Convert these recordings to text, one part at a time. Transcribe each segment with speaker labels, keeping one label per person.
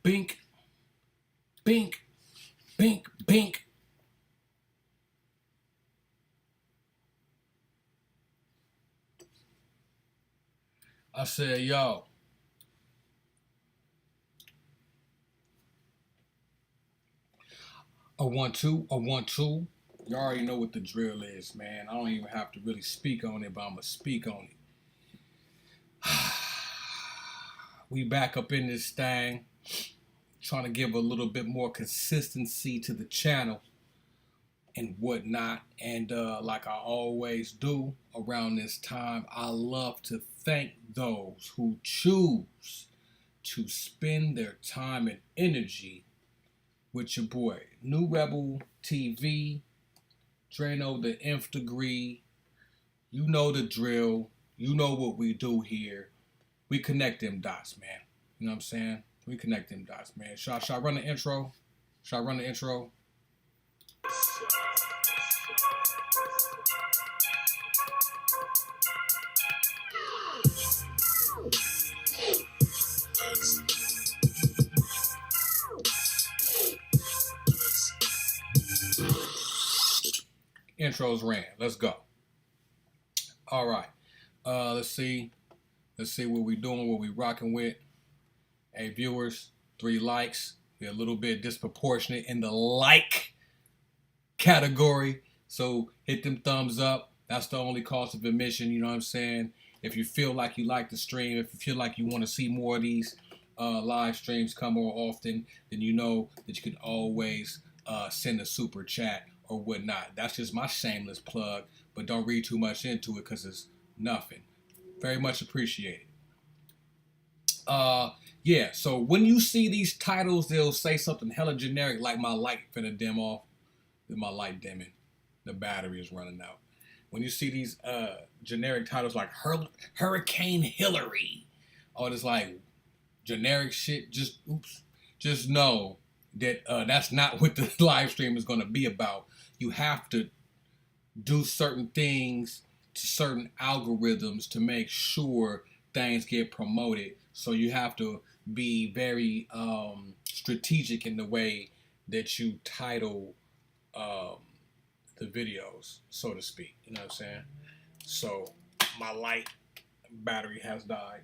Speaker 1: Bink, bink, bink, bink. I said, yo, a 1-2, a 1-2. You already know what the drill is, man. I don't even have to really speak on it, but I'm going to speak on it. We back up in this thing, trying to give a little bit more consistency to the channel and whatnot. And like I always do around this time, I love to thank those who choose to spend their time and energy with your boy, New Rebel TV, Drano the Nth Degree. You know the drill. You know what we do here. We connect them dots, man. You know what I'm saying? We connect them dots, man. Should I run the intro? Should I run the intro? Intros ran. Let's go. All right. Let's see what we doing, what we rocking with. Hey, viewers, 3 likes. We're a little bit disproportionate in the like category. So hit them thumbs up. That's the only cost of admission, you know what I'm saying? If you feel like you like the stream, if you feel like you want to see more of these live streams come more often, then you know that you can always send a super chat or whatnot. That's just my shameless plug, but don't read too much into it because it's nothing. Very much appreciated. Yeah, so when you see these titles, they'll say something hella generic like my light finna dim off. My light dimming. The battery is running out. When you see these generic titles like Hurricane Hilary, or this like generic shit, just know that that's not what the live stream is going to be about. You have to do certain things to certain algorithms to make sure things get promoted. So you have to be very strategic in the way that you title the videos, so to speak. You know what I'm saying? So my light battery has died.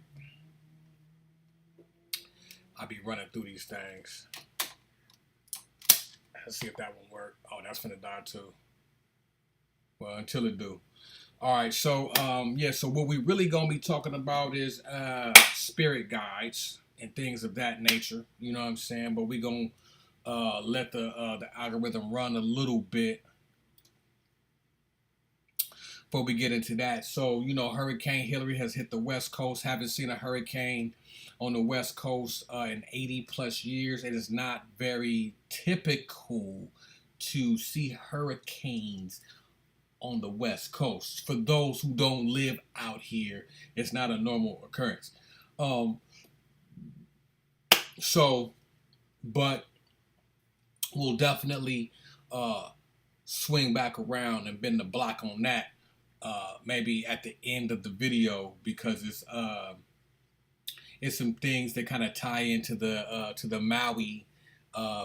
Speaker 1: I'll be running through these things. Let's see if that one worked. Oh, that's finna die too. Well, until it do. All right, so yeah, so what we really gonna be talking about is spirit guides and things of that nature. You know what I'm saying? But we gonna let the algorithm run a little bit before we get into that. So, you know, Hurricane Hilary has hit the West Coast. Haven't seen a hurricane on the West Coast in 80 plus years. It is not very typical to see hurricanes on the West Coast. For those who don't live out here, it's not a normal occurrence. But we'll definitely swing back around and bend the block on that maybe at the end of the video, because it's some things that kind of tie into the Maui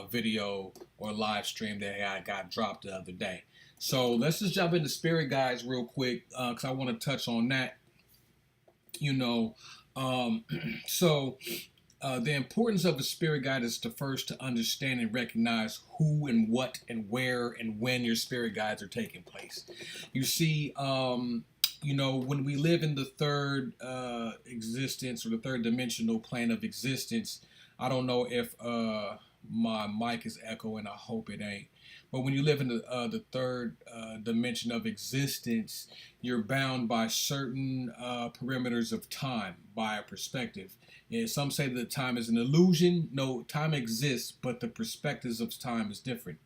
Speaker 1: video or live stream that I got dropped the other day. So let's just jump into spirit guides real quick, because I want to touch on that. You know, so the importance of a spirit guide is to first to understand and recognize who and what and where and when your spirit guides are taking place. You see, you know, when we live in the third existence or the third dimensional plane of existence, I don't know if my mic is echoing. I hope it ain't. But when you live in the third dimension of existence, you're bound by certain perimeters of time, by a perspective. And some say that time is an illusion. No, time exists, but the perspectives of time is different.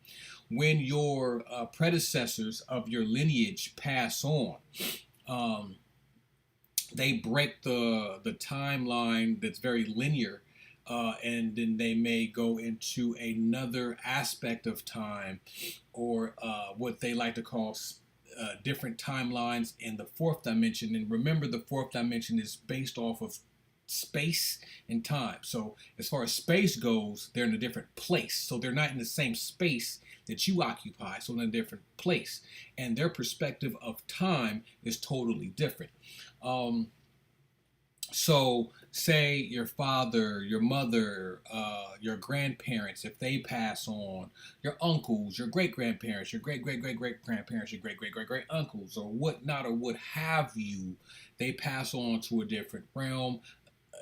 Speaker 1: When your predecessors of your lineage pass on, they break the timeline that's very linear, and then they may go into another aspect of time, or what they like to call different timelines in the fourth dimension. And remember, the fourth dimension is based off of space and time. So as far as space goes, they're in a different place. So they're not in the same space that you occupy, so in a different place. And their perspective of time is totally different. So say your father, your mother, your grandparents, if they pass on, your uncles, your great grandparents, your great great great great grandparents, your great great great great uncles, or whatnot, or what have you, they pass on to a different realm,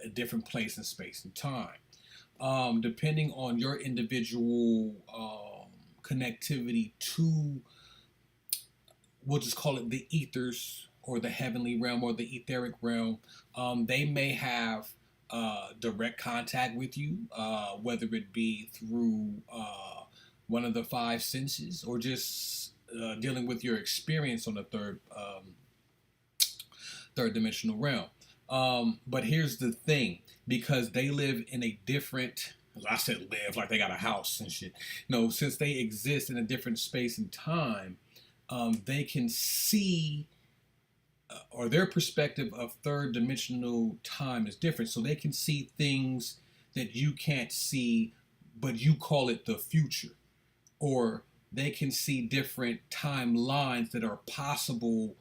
Speaker 1: a different place in space and time. Depending on your individual connectivity to, we'll just call it the ethers or the heavenly realm or the etheric realm, they may have direct contact with you, whether it be through one of the five senses or just dealing with your experience on the third dimensional realm. But here's the thing, because they live in a different, I said live like they got a house and shit. No, since they exist in a different space and time, they can see, or their perspective of third dimensional time is different. So they can see things that you can't see, but you call it the future. Or they can see different timelines that are possible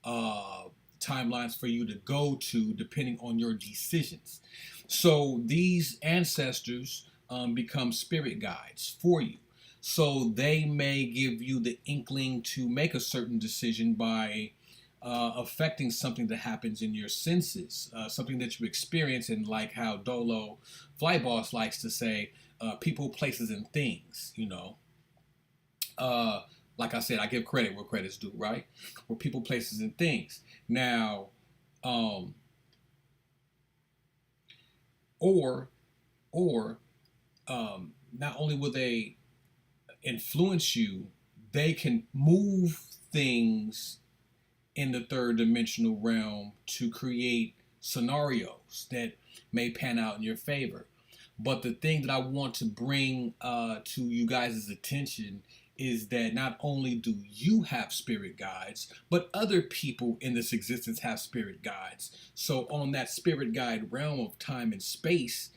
Speaker 1: timelines for you to go to depending on your decisions. So these ancestors become spirit guides for you. So they may give you the inkling to make a certain decision by affecting something that happens in your senses, something that you experience, and like how Dolo Flyboss likes to say, people, places, and things, you know. Like I said, I give credit where credit's due, right? Where people, places, and things. Now, or not only will they influence you, they can move things in the third dimensional realm to create scenarios that may pan out in your favor. But the thing that I want to bring to you guys' attention is that not only do you have spirit guides, but other people in this existence have spirit guides. So on that spirit guide realm of time and space,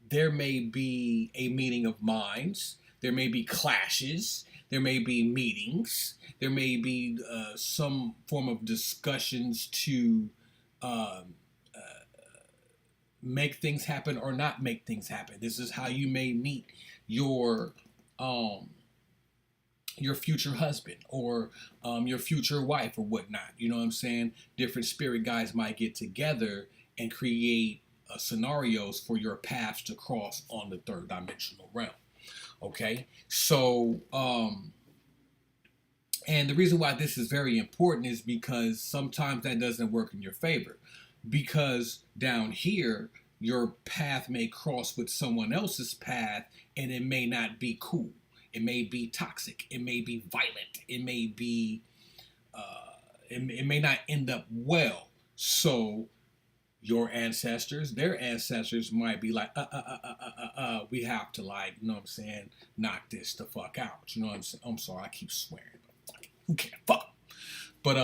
Speaker 1: there may be a meeting of minds, there may be clashes, there may be meetings, there may be some form of discussions to make things happen or not make things happen. This is how you may meet your future husband or your future wife or whatnot. You know what I'm saying? Different spirit guides might get together and create scenarios for your paths to cross on the third dimensional realm. Okay, so and the reason why this is very important is because sometimes that doesn't work in your favor, because down here your path may cross with someone else's path and it may not be cool. It may be toxic. It may be violent. It may be it may not end up well. So your ancestors, their ancestors might be like, we have to, like, you know what I'm saying, knock this the fuck out. You know what I'm saying? I'm sorry, I keep swearing. Who cares? Fuck. But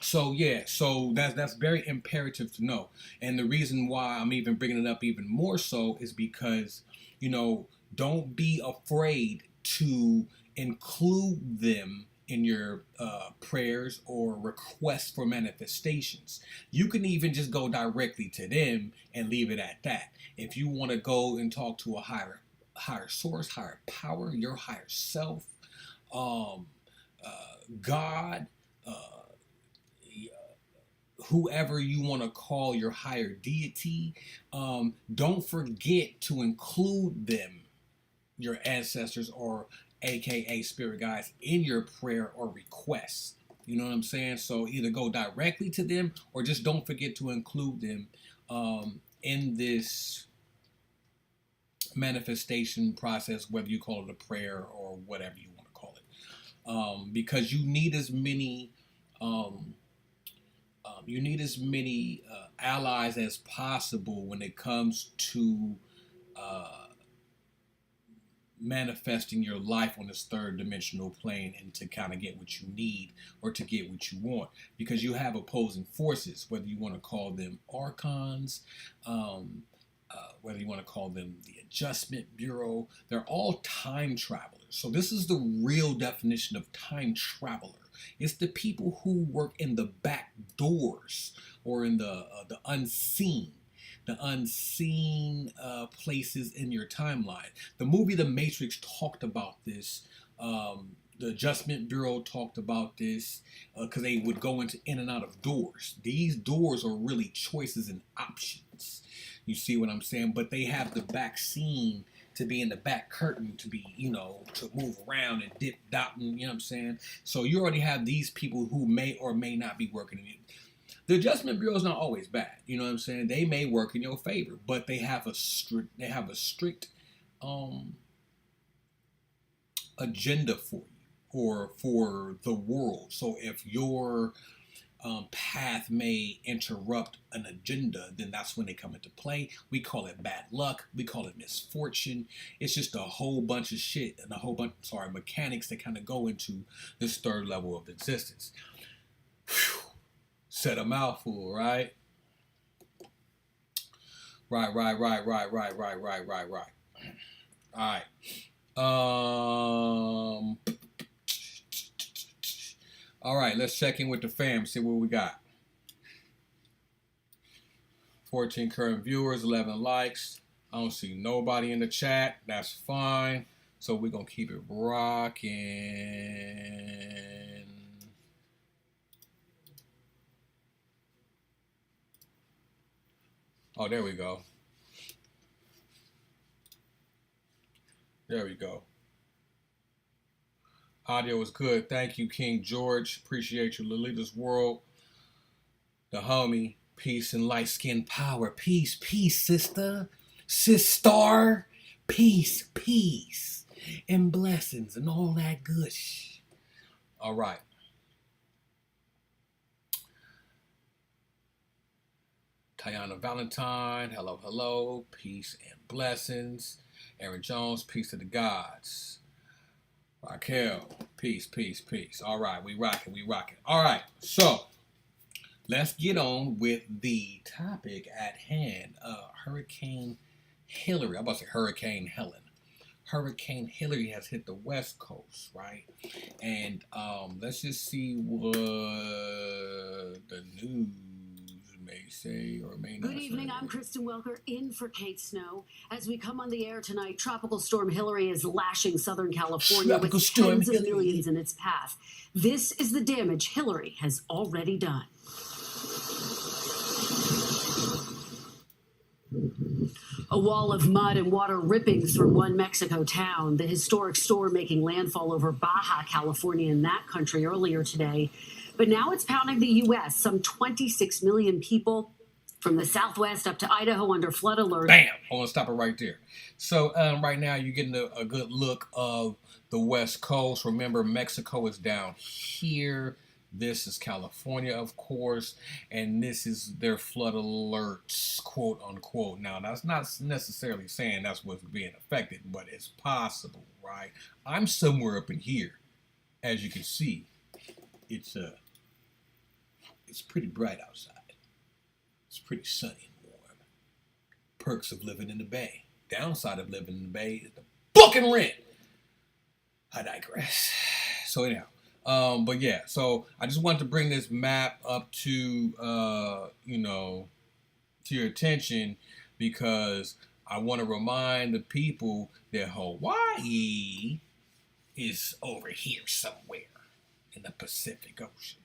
Speaker 1: so yeah, so that's very imperative to know. And the reason why I'm even bringing it up even more so is because, you know, don't be afraid to include them in your prayers or requests for manifestations. You can even just go directly to them and leave it at that. If you want to go and talk to a higher source, higher power, your higher self, God, whoever you want to call your higher deity, don't forget to include them, your ancestors or aka spirit guides, in your prayer or requests. You know what I'm saying? So either go directly to them or just don't forget to include them in this manifestation process, whether you call it a prayer or whatever you want to call it, because you need as many allies as possible when it comes to manifesting your life on this third dimensional plane and to kind of get what you need or to get what you want, because you have opposing forces, whether you want to call them archons, whether you want to call them the Adjustment Bureau. They're all time travelers. So this is the real definition of time traveler. It's the people who work in the back doors or in the unseen. The unseen places in your timeline. The movie The Matrix talked about this. The Adjustment Bureau talked about this because they would go in and out of doors. These doors are really choices and options. You see what I'm saying? But they have the back scene to be in the back curtain, to be, to move around and dip, dot, and, you know what I'm saying? So you already have these people who may or may not be working in it. The Adjustment Bureau is not always bad. You know what I'm saying? They may work in your favor, but they have a strict agenda for you or for the world. So if your path may interrupt an agenda, then that's when they come into play. We call it bad luck. We call it misfortune. It's just a whole bunch of shit and a whole bunch, mechanics that kind of go into this third level of existence. Whew. Said a mouthful, right? Right. All right, let's check in with the fam, see what we got. 14 current viewers, 11 likes. I don't see nobody in the chat. That's fine. So we're going to keep it rocking. Oh, there we go. There we go. Audio is good. Thank you, King George. Appreciate you. Lolita's World. The homie. Peace and light skin power. Peace, peace, sister. Sister. Peace, peace. And blessings and all that good shit. All right. Tayana Valentine, hello, hello, peace and blessings. Aaron Jones, peace to the gods. Raquel, peace, peace, peace. All right, we rocking. All right, so let's get on with the topic at hand. Hurricane Hilary. I'm about to say Hurricane Helen. Hurricane Hilary has hit the West Coast, right? And let's just see what the news may say or may not.
Speaker 2: Good evening, I'm Kristen Welker in for Kate Snow. As we come on the air tonight, Tropical Storm Hilary is lashing Southern California with tens of millions in its path. This is the damage Hilary has already done. A wall of mud and water ripping through one Mexico town. The historic storm making landfall over Baja California in that country earlier today. But now it's pounding the U.S. Some 26 million people from the Southwest up to Idaho under flood alert.
Speaker 1: Bam! I want to stop it right there. So right now you're getting a good look of the West Coast. Remember, Mexico is down here. This is California, of course, and this is their flood alerts, quote unquote. Now, that's not necessarily saying that's what's being affected, but it's possible, right? I'm somewhere up in here. As you can see, it's pretty bright outside. It's pretty sunny and warm. Perks of living in the Bay. Downside of living in the Bay is the fucking rent. I digress. So anyhow. But yeah, so I just wanted to bring this map up to, to your attention because I want to remind the people that Hawaii is over here somewhere in the Pacific Ocean.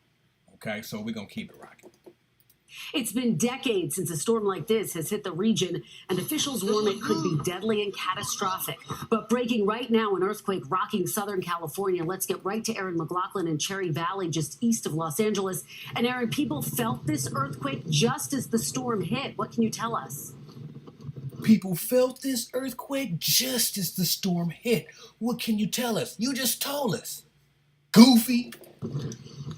Speaker 1: Okay, so we're going to keep it rocking.
Speaker 2: It's been decades since a storm like this has hit the region, and officials warn it could be deadly and catastrophic. But breaking right now, an earthquake rocking Southern California. Let's get right to Aaron McLaughlin in Cherry Valley, just east of Los Angeles. And Aaron, people felt this earthquake just as the storm hit. What can you tell us?
Speaker 1: People felt this earthquake just as the storm hit. What can you tell us? You just told us. Goofy.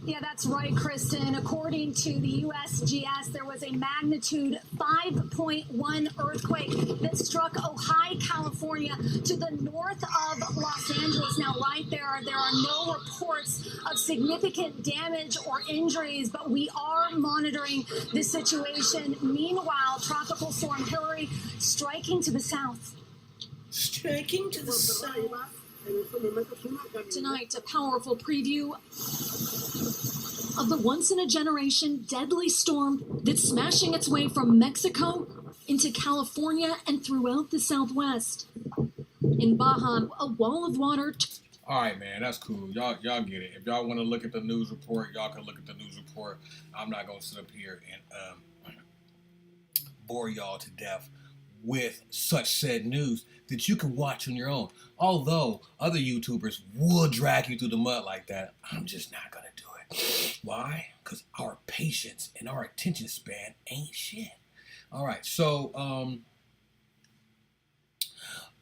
Speaker 3: Yeah, that's right, Kristen. According to the USGS, there was a magnitude 5.1 earthquake that struck Ojai, California, to the north of Los Angeles. Now, right there are no reports of significant damage or injuries, but we are monitoring the situation. Meanwhile, Tropical Storm Hilary striking to the south.
Speaker 4: Striking to the south.
Speaker 3: Tonight, a powerful preview of the once-in-a-generation deadly storm that's smashing its way from Mexico into California and throughout the Southwest. In Baja, a wall of water...
Speaker 1: All right, man, that's cool. Y'all get it. If y'all want to look at the news report, y'all can look at the news report. I'm not going to sit up here and bore y'all to death with such said news that you can watch on your own. Although other YouTubers will drag you through the mud like that, I'm just not going to do it. Why? Because our patience and our attention span ain't shit. All right, so,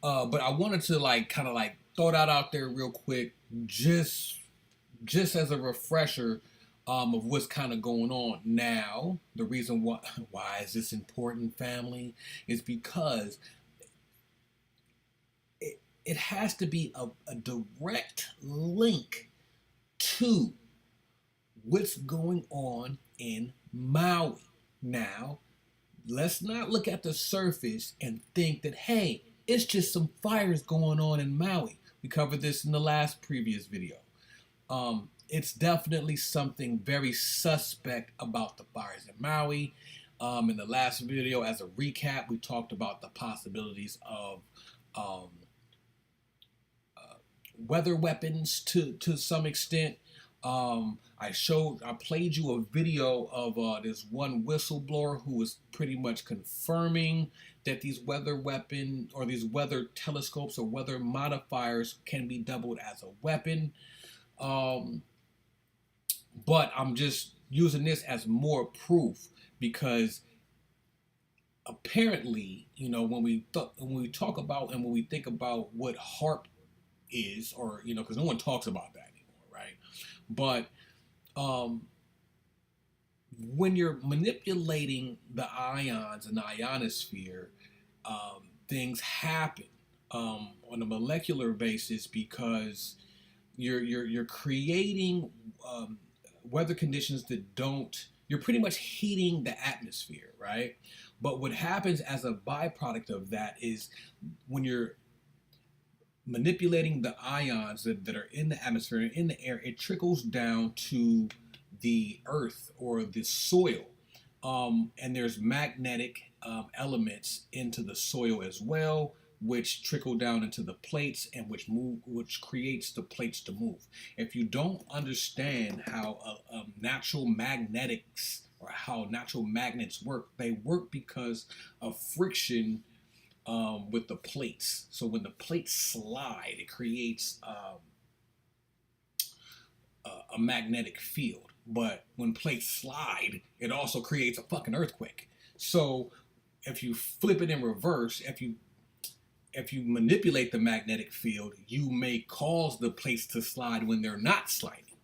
Speaker 1: but I wanted to kind of throw that out there real quick, just as a refresher of what's kind of going on now. The reason why is this important, family, is because it has to be a direct link to what's going on in Maui. Now, let's not look at the surface and think that, hey, it's just some fires going on in Maui. We covered this in the previous video. It's definitely something very suspect about the fires in Maui. In the last video, as a recap, we talked about the possibilities of weather weapons to some extent. I played you a video of this one whistleblower who was pretty much confirming that these weather weapon or these weather telescopes or weather modifiers can be doubled as a weapon. But I'm just using this as more proof because apparently, when we talk about and when we think about what HARP is, or because no one talks about that anymore, right? But when you're manipulating the ions and the ionosphere, things happen on a molecular basis because you're creating weather conditions that don't. You're pretty much heating the atmosphere, right? But what happens as a byproduct of that is when you're manipulating the ions that are in the atmosphere and in the air, it trickles down to the earth or the soil. And there's magnetic elements into the soil as well, which trickle down into the plates and which creates the plates to move. If you don't understand how natural magnetics or how natural magnets work, they work because of friction with the plates. So when the plates slide, it creates a magnetic field. But when plates slide, it also creates a fucking earthquake. So if you flip it in reverse, if you manipulate the magnetic field, you may cause the plates to slide when they're not sliding.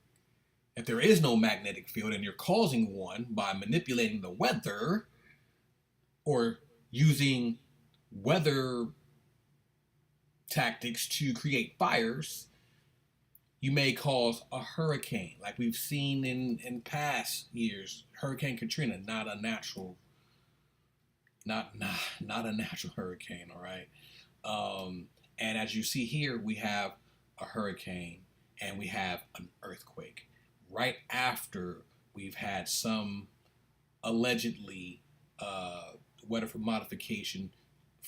Speaker 1: If there is no magnetic field and you're causing one by manipulating the weather or using weather tactics to create fires, you may cause a hurricane, like we've seen in past years. Hurricane Katrina, not a natural hurricane, all right? And as you see here, we have a hurricane and we have an earthquake right after we've had some allegedly weather modification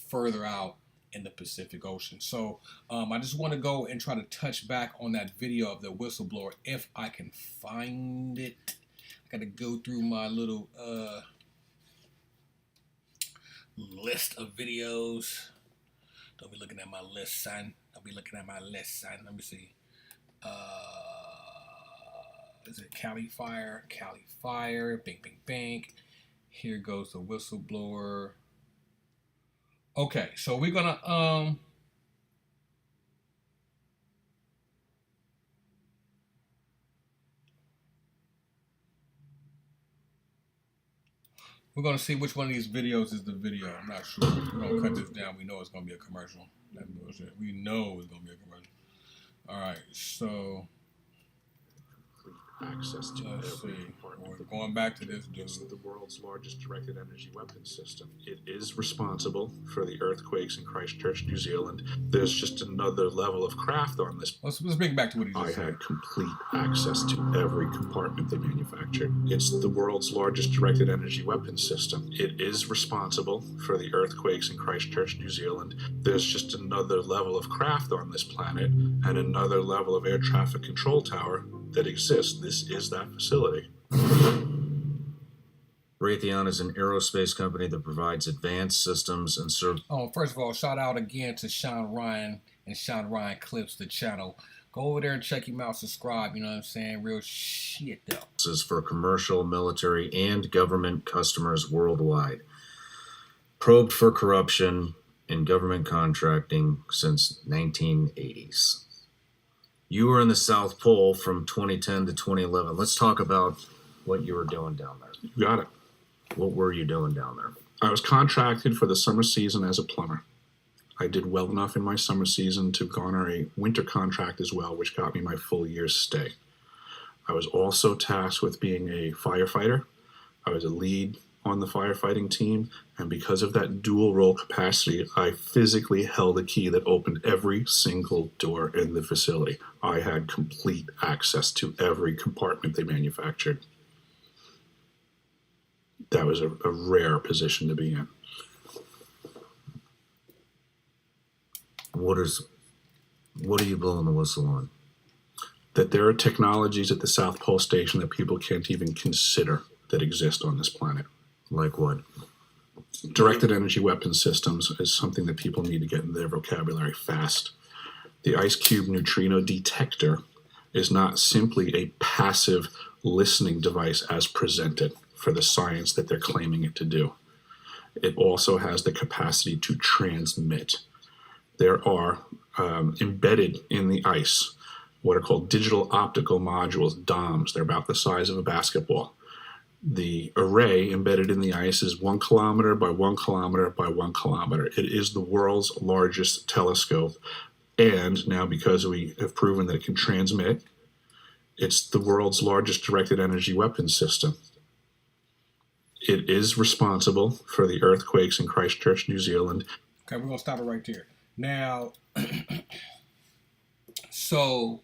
Speaker 1: further out in the Pacific Ocean. So I just want to go and try to touch back on that video of the whistleblower if I can find it. I got to go through my little list of videos. Don't be looking at my list, son. Don't be looking at my list, son. Let me see. Is it Cali Fire? Cali Fire. Bing, bing, bing. Here goes the whistleblower. Okay, so we're gonna We're gonna see which one of these videos is the video. I'm not sure. We're gonna cut this down. We know it's gonna be a commercial. That bullshit. We know it's gonna be a commercial. All right, so
Speaker 5: access to
Speaker 1: let's
Speaker 5: every
Speaker 1: see.
Speaker 5: compartment.
Speaker 1: We're going back to this dude.
Speaker 5: It's the world's largest directed energy weapon system. It is responsible for the earthquakes in Christchurch, New Zealand. There's just another level of craft on this.
Speaker 1: Let's bring it back to what he
Speaker 5: I
Speaker 1: just said.
Speaker 5: had complete access to every compartment they manufactured. It's the world's largest directed energy weapon system. It is responsible for the earthquakes in Christchurch, New Zealand. There's just another level of craft on this planet and another level of air traffic control tower that exists. This is that facility.
Speaker 6: Raytheon is an aerospace company that provides advanced systems and services
Speaker 1: Oh, first of all, shout out again to Sean Ryan and Sean Ryan Clips, the channel. Go over there and check him out, subscribe, you know what I'm saying? Real shit, though.
Speaker 6: for commercial, military, and government customers worldwide. Probed for corruption in government contracting since 1980s. You were in the South Pole from 2010 to 2011. Let's talk about what you were doing down there.
Speaker 5: You got it.
Speaker 6: What were you doing down there?
Speaker 5: I was contracted for the summer season as a plumber. I did well enough in my summer season to garner a winter contract as well, which got me my full year's stay. I was also tasked with being a firefighter. I was a lead on the firefighting team, and because of that dual role capacity, I physically held a key that opened every single door in the facility. I had complete access to every compartment they manufactured. That was a rare position to be in.
Speaker 6: What are you blowing the whistle on?
Speaker 5: That there are technologies at the South Pole Station that people can't even consider that exist on this planet.
Speaker 6: Like what?
Speaker 5: Directed energy weapon systems is something that people need to get in their vocabulary fast. The ice cube neutrino detector is not simply a passive listening device as presented for the science that they're claiming it to do. It also has the capacity to transmit. There are embedded in the ice what are called digital optical modules, DOMs. They're about the size of a basketball. The array embedded in the ice is 1 kilometer by 1 kilometer by 1 kilometer. It is the world's largest telescope. And now, because we have proven that it can transmit, it's the world's largest directed energy weapon system. It is responsible for the earthquakes in Christchurch, New Zealand.
Speaker 1: Okay, we're going to stop it right there. Now, so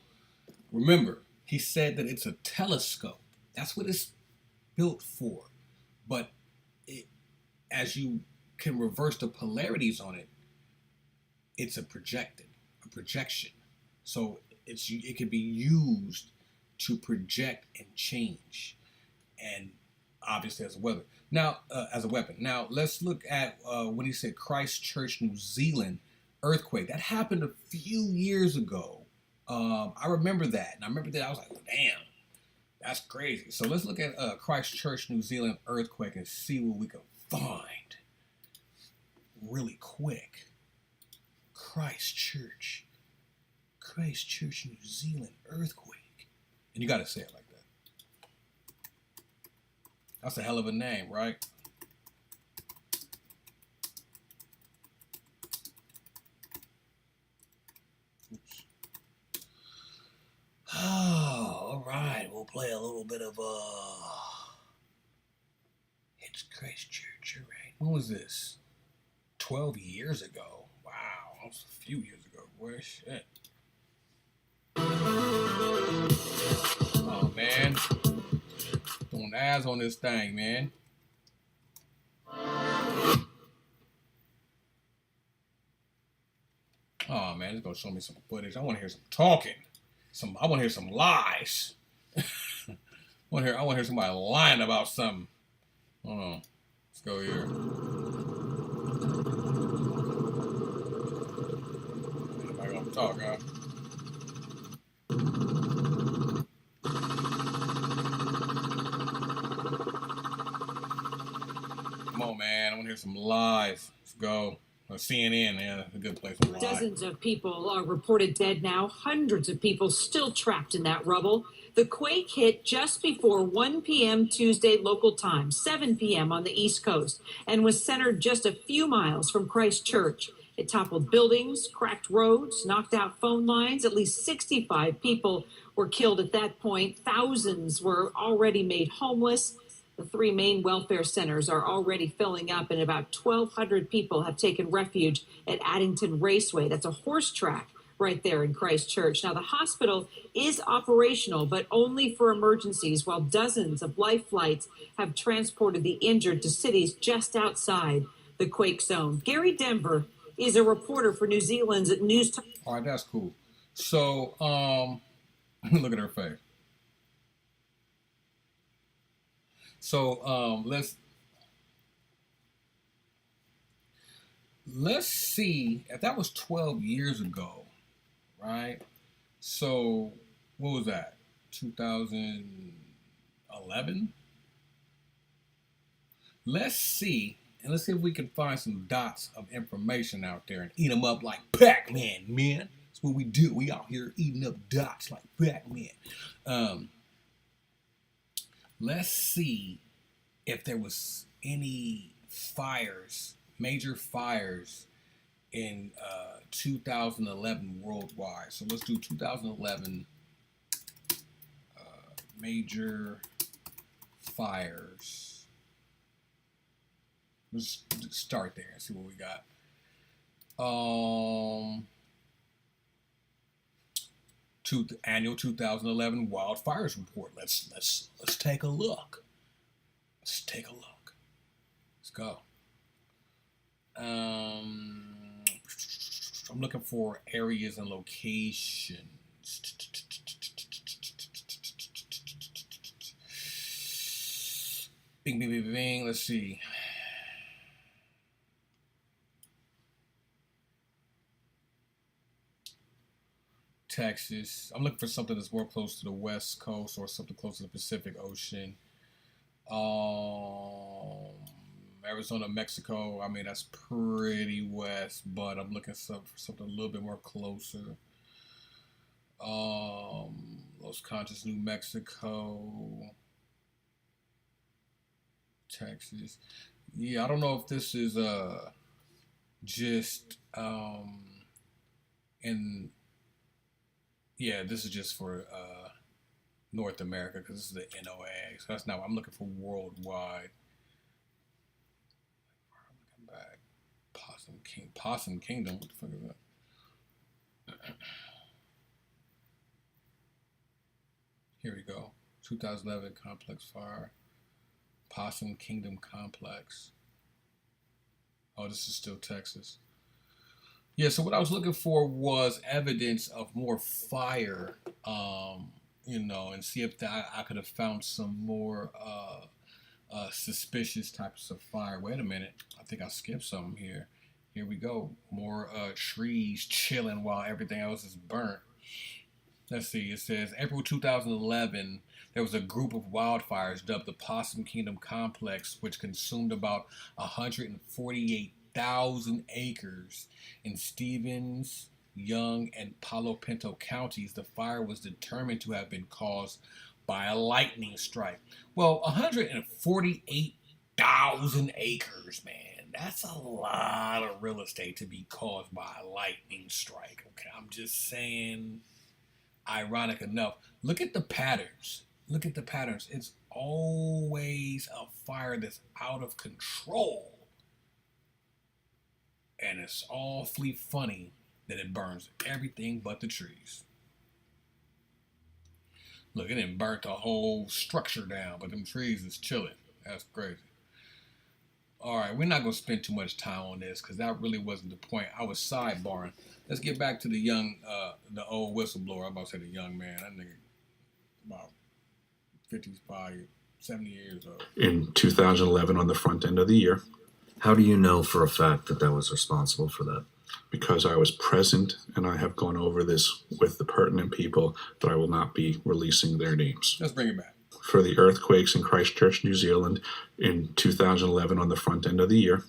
Speaker 1: remember, he said that it's a telescope. That's what it's built for. But as you can reverse the polarities on it, it's a projection. So it can be used to project and change, and obviously as a weapon. Now, Now, let's look at when he said Christchurch, New Zealand earthquake. That happened a few years ago. I remember that, and I was like, damn, that's crazy. So let's look at Christchurch, New Zealand earthquake and see what we can find really quick. Christchurch, New Zealand earthquake. And you got to say it like that. That's a hell of a name, right? Oops. Oh, all right. We'll play a little bit of it's Christchurch, all right. When was this? 12 years ago. Wow, that was a few years ago. Boy, shit. Oh, man. Throwing eyes on this thing, man. Oh, man, it's going to show me some footage. I want to hear some talking. I want to hear some lies. I want to hear somebody lying about something. Hold on. Let's go here. Anybody gonna talk, huh? Come on, man. I want to hear some lies. Let's go. Or CNN, yeah, a good place to lie.
Speaker 7: Dozens of people are reported dead now, hundreds of people still trapped in that rubble. The quake hit just before 1 p.m. Tuesday local time, 7 p.m. on the East Coast, and was centered just a few miles from Christchurch. It toppled buildings, cracked roads, knocked out phone lines. At least 65 people were killed at that point. Thousands were already made homeless. The three main welfare centers are already filling up, and about 1,200 people have taken refuge at Addington Raceway. That's a horse track right there in Christchurch. Now, the hospital is operational, but only for emergencies, while dozens of life flights have transported the injured to cities just outside the quake zone. Gary Denver is a reporter for New Zealand's news.
Speaker 1: All right, that's cool. So, look at her face. So let's see if that was 12 years ago, right? So what was that? 2011? Let's see, and let's see if we can find some dots of information out there and eat them up like Pac-Man, man. That's what we do. We out here eating up dots like Pac-Man. Let's see if there was any fires, major fires in 2011 worldwide. So let's do 2011 major fires. Let's start there and see what we got. Annual 2011 wildfires report. Let's take a look. Let's take a look. Let's go. I'm looking for areas and locations. Bing, bing, bing, bing. Let's see. Texas. I'm looking for something that's more close to the West Coast or something close to the Pacific Ocean. Arizona, Mexico. I mean, that's pretty west, but I'm looking for something a little bit more closer. Los Conchas, New Mexico. Texas. Yeah, I don't know if this is just in. Yeah, this is just for North America because this is the NOAA. So that's not. I'm looking for worldwide. I'm looking back. Possum Kingdom. What the fuck is that? Here we go. 2011 complex fire. Possum Kingdom complex. Oh, this is still Texas. Yeah, so what I was looking for was evidence of more fire, and see if I could have found some more suspicious types of fire. Wait a minute. I think I skipped something here. Here we go. More trees chilling while everything else is burnt. Let's see. It says April 2011, there was a group of wildfires dubbed the Possum Kingdom Complex, which consumed about 148,000 acres in Stevens, Young, and Palo Pinto counties. The fire was determined to have been caused by a lightning strike. Well, 148,000 acres, man. That's a lot of real estate to be caused by a lightning strike. Okay, I'm just saying, ironic enough. Look at the patterns. Look at the patterns. It's always a fire that's out of control. And it's awfully funny that it burns everything but the trees. Look, it didn't burn the whole structure down, but them trees is chilling. That's crazy. All right, we're not going to spend too much time on this because that really wasn't the point. I was sidebarring. Let's get back to the the old whistleblower. I'm about to say the young man. That nigga about 55, 70 years old.
Speaker 5: In 2011, on the front end of the year.
Speaker 6: How do you know for a fact that was responsible for that?
Speaker 5: Because I was present and I have gone over this with the pertinent people that I will not be releasing their names.
Speaker 1: Let's bring it back.
Speaker 5: For the earthquakes in Christchurch, New Zealand in 2011 on the front end of the year.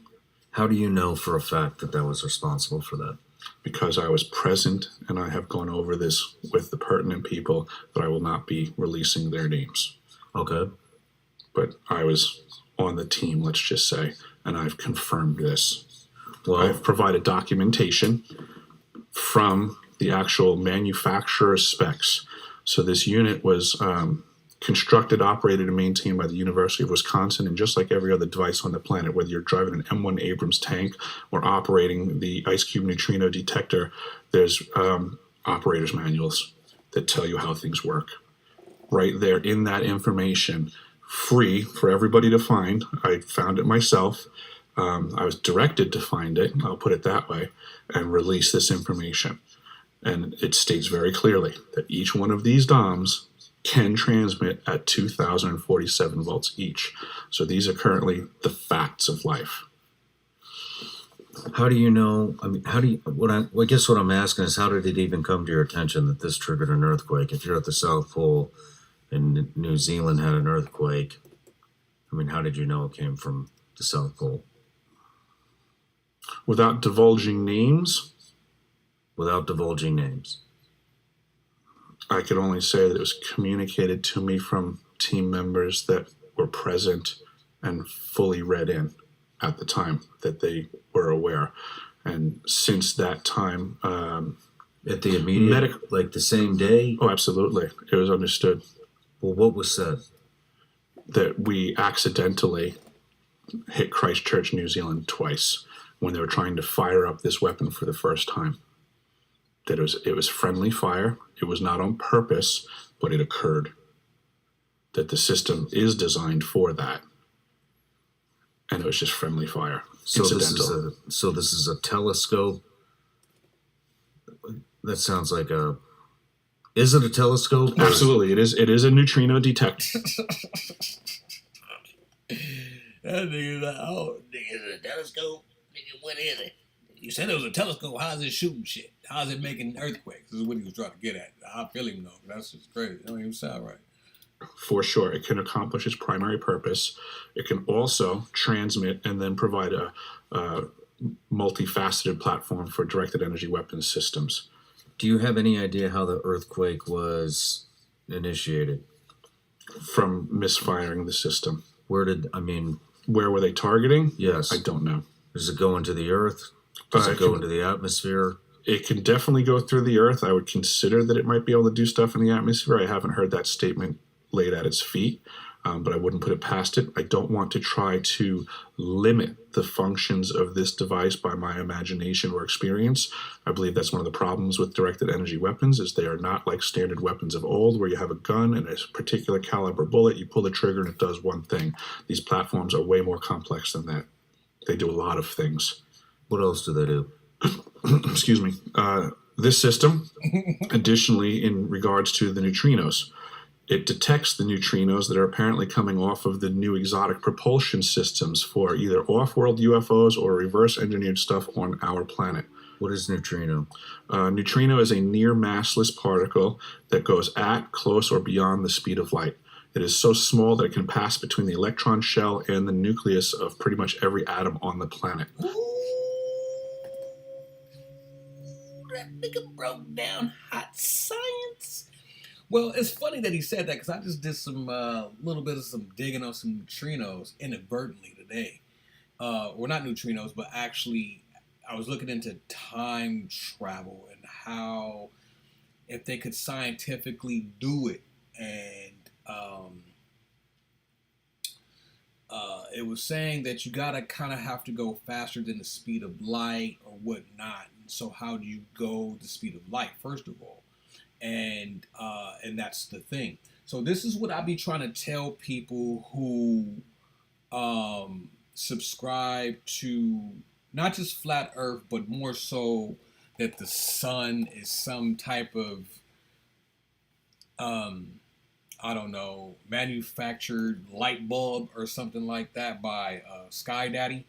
Speaker 6: How do you know for a fact that that was responsible for that?
Speaker 5: Because I was present, and I have gone over this with the pertinent people, that I will not be releasing their names.
Speaker 6: Okay.
Speaker 5: But I was on the team, let's just say, and I've confirmed this.
Speaker 6: Well,
Speaker 5: I've provided documentation from the actual manufacturer's specs. So this unit was constructed, operated, and maintained by the University of Wisconsin, and just like every other device on the planet, whether you're driving an M1 Abrams tank or operating the ice cube neutrino detector, there's operator's manuals that tell you how things work. Right there in that information, free for everybody to find. I found it myself. I was directed to find it, I'll put it that way, and release this information. And it states very clearly that each one of these DOMs can transmit at 2,047 volts each. So these are currently the facts of life.
Speaker 6: how do you know? I mean, how do you? I guess what I'm asking is, how did it even come to your attention that this triggered an earthquake? If you're at the South Pole and New Zealand had an earthquake, I mean, how did you know it came from the South Pole?
Speaker 5: Without divulging names,
Speaker 6: Without divulging names.
Speaker 5: I could only say that it was communicated to me from team members that were present and fully read in at the time that they were aware. And since that time,
Speaker 6: At the immediate, like the same day?
Speaker 5: oh, absolutely, it was understood
Speaker 6: Well, what was said?
Speaker 5: that we accidentally hit Christchurch, New Zealand twice when they were trying to fire up this weapon for the first time. That it was friendly fire. It was not on purpose, but it occurred. That the system is designed for that, and it was just friendly fire.
Speaker 6: So
Speaker 5: Incidental.
Speaker 6: this is a telescope. That sounds like a. Is it a telescope?
Speaker 5: Absolutely, it is. It is a neutrino detector.
Speaker 1: That nigga's like, oh, nigga, is it a telescope? Nigga, what is it? You said it was a telescope. How's it shooting shit? How's it making earthquakes? This is what he was trying to get at. I feel him though. That's just crazy. That don't even sound right.
Speaker 5: For sure, it can accomplish its primary purpose. It can also transmit and then provide a multifaceted platform for directed energy weapons systems.
Speaker 6: Do you have any idea how the earthquake was initiated?
Speaker 5: From misfiring the system.
Speaker 6: Where
Speaker 5: were they targeting?
Speaker 6: Yes.
Speaker 5: I don't know.
Speaker 6: Does it go into the earth? Does it go into the atmosphere?
Speaker 5: It can definitely go through the earth. I would consider that it might be able to do stuff in the atmosphere. I haven't heard that statement laid at its feet, but I wouldn't put it past it. I don't want to try to limit the functions of this device by my imagination or experience. I believe that's one of the problems with directed energy weapons is they are not like standard weapons of old where you have a gun and a particular caliber bullet, you pull the trigger and it does one thing. These platforms are way more complex than that. They do a lot of things.
Speaker 6: What else do they do?
Speaker 5: Excuse me. This system, additionally, in regards to the neutrinos, it detects the neutrinos that are apparently coming off of the new exotic propulsion systems for either off-world UFOs or reverse-engineered stuff on our planet.
Speaker 6: What is neutrino?
Speaker 5: Neutrino is a near massless particle that goes at, close, or beyond the speed of light. It is so small that it can pass between the electron shell and the nucleus of pretty much every atom on the planet.
Speaker 1: That nigga broke down hot science. Well, it's funny that he said that because I just did some little bit of some digging on some neutrinos inadvertently today. Well, not neutrinos, but actually I was looking into time travel and how if they could scientifically do it. And it was saying that you gotta kind of have to go faster than the speed of light or whatnot. And so how do you go the speed of light, first of all? And that's the thing. So this is what I be trying to tell people who subscribe to not just flat Earth, but more so that the sun is some type of I don't know, manufactured light bulb or something like that by Sky Daddy.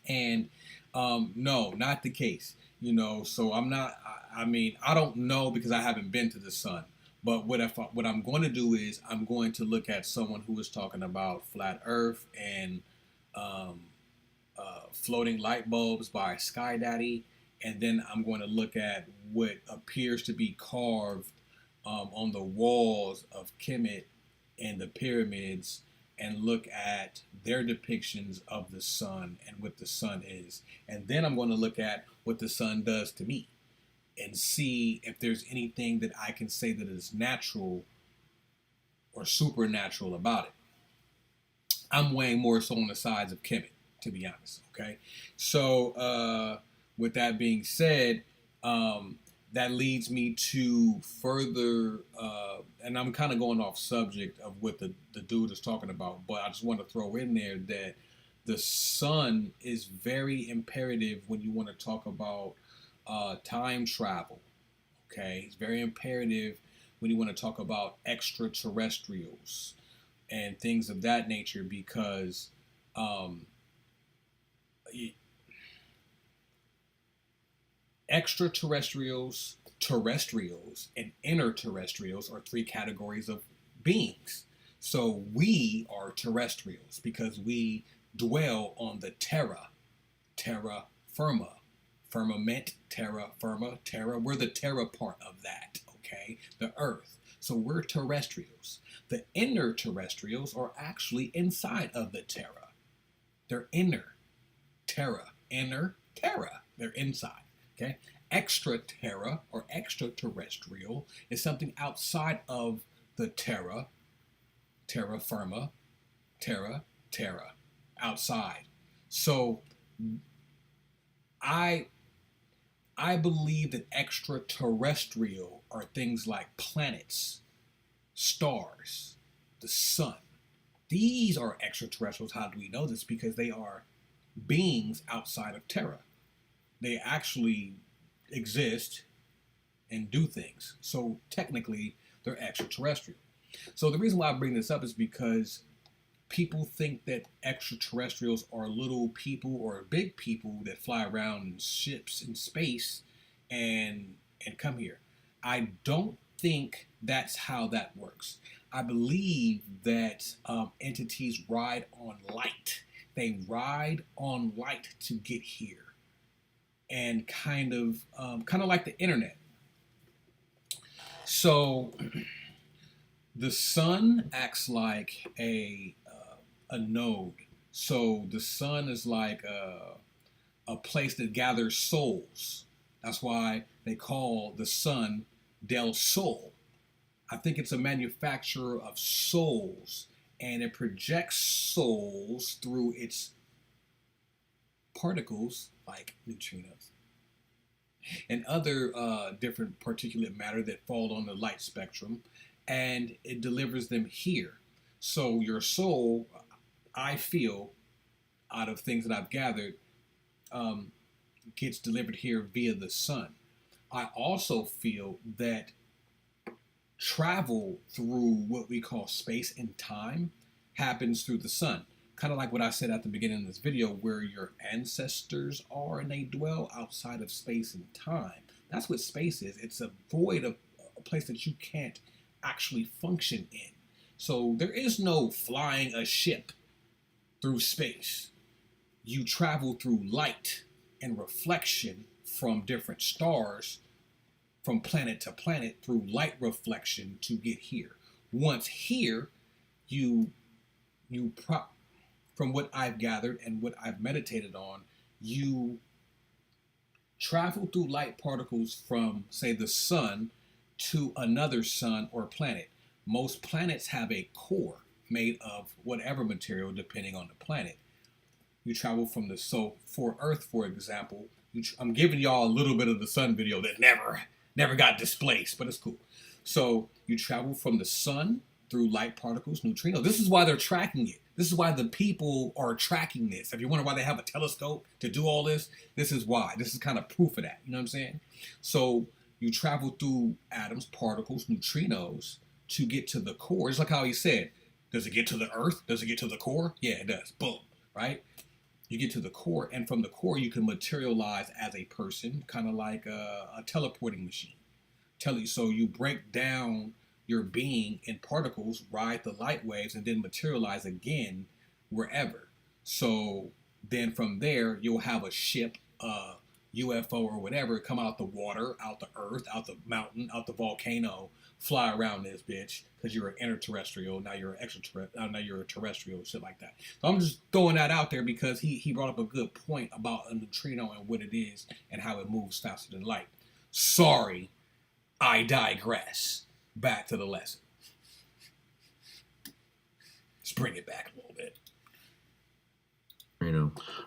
Speaker 1: And no, not the case. You know, so I'm not. I mean, I don't know because I haven't been to the sun. But what I'm going to do is I'm going to look at someone who is talking about flat Earth and Floating Light Bulbs by Sky Daddy, and then I'm going to look at what appears to be carved on the walls of Kemet and the pyramids, and look at their depictions of the sun and what the sun is. And then I'm going to look at what the sun does to me and see if there's anything that I can say that is natural or supernatural about it. I'm weighing more so on the sides of Kemet, to be honest. Okay, so with that being said, that leads me to further, and I'm kind of going off subject of what the dude is talking about, but I just want to throw in there that the sun is very imperative when you want to talk about time travel. Okay, it's very imperative when you want to talk about extraterrestrials and things of that nature, because extraterrestrials, terrestrials, and interterrestrials are three categories of beings. So we are terrestrials because we dwell on the terra firma, firmament, terra firma, terra. We're the terra part of that, okay? The earth. So we're terrestrials. The interterrestrials are actually inside of the terra. They're inner terra, inner terra. They're inside. Okay, extra terra or extraterrestrial is something outside of the terra firma, terra, outside. So I believe that extraterrestrial are things like planets, stars, the sun. These are extraterrestrials. How do we know this? Because they are beings outside of terra. They actually exist and do things. So technically, they're extraterrestrial. So the reason why I bring this up is because people think that extraterrestrials are little people or big people that fly around in ships in space and come here. I don't think that's how that works. I believe that entities ride on light. They ride on light to get here. And kind of like the internet. So the sun acts like a node. So the sun is like a place that gathers souls. That's why they call the sun Del Sol. I think it's a manufacturer of souls, and it projects souls through its particles like neutrinos and other different particulate matter that fall on the light spectrum, and it delivers them here. So your soul, I feel, out of things that I've gathered, gets delivered here via the sun. I also feel that travel through what we call space and time happens through the sun. Kind of like what I said at the beginning of this video, where your ancestors are and they dwell outside of space and time. That's what space is. It's a void of a place that you can't actually function in. So there is no flying a ship through space. You travel through light and reflection from different stars, from planet to planet, through light reflection to get here. Once here, from what I've gathered and what I've meditated on, you travel through light particles from, say, the sun to another sun or planet. Most planets have a core made of whatever material, depending on the planet. You travel from so for Earth, for example, I'm giving y'all a little bit of the sun video that never got displaced, but it's cool. So you travel from the sun through light particles, neutrinos. This is why they're tracking it. This is why the people are tracking this. If you wonder why they have a telescope to do all this, this is why. This is kind of proof of that. You know what I'm saying? So you travel through atoms, particles, neutrinos to get to the core. It's like how he said, does it get to the Earth? Does it get to the core? Yeah, it does. Boom, right? You get to the core, and from the core, you can materialize as a person, kind of like a teleporting machine. So you break down your being in particles, ride the light waves, and then materialize again wherever. So Then from there, you'll have a ship, UFO or whatever, come out the water, out the earth, out the mountain, out the volcano, fly around this bitch because you're an interterrestrial. Now you're an extraterrestrial. Now you're a terrestrial, shit like that. So I'm just throwing that out there because he brought up a good point about a neutrino and what it is and how it moves faster than light. Sorry, I digress. Back to the lesson. Let's bring it back a little bit.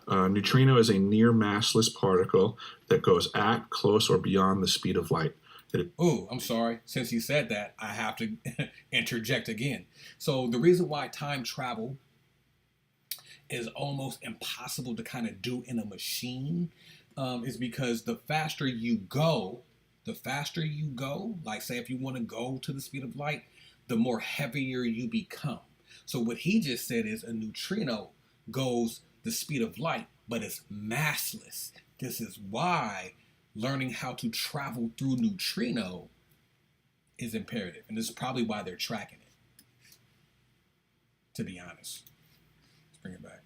Speaker 5: Neutrino is a near massless particle that goes at, close, or beyond the speed of light.
Speaker 1: Oh, I'm sorry. Since you said that, I have to interject again. So the reason why time travel is almost impossible to kind of do in a machine is because the faster you go, like say if you want to go to the speed of light, the more heavier you become. So what he just said is a neutrino goes the speed of light, but it's massless. This is why learning how to travel through neutrino is imperative. And this is probably why they're tracking it, to be honest. Let's bring it back.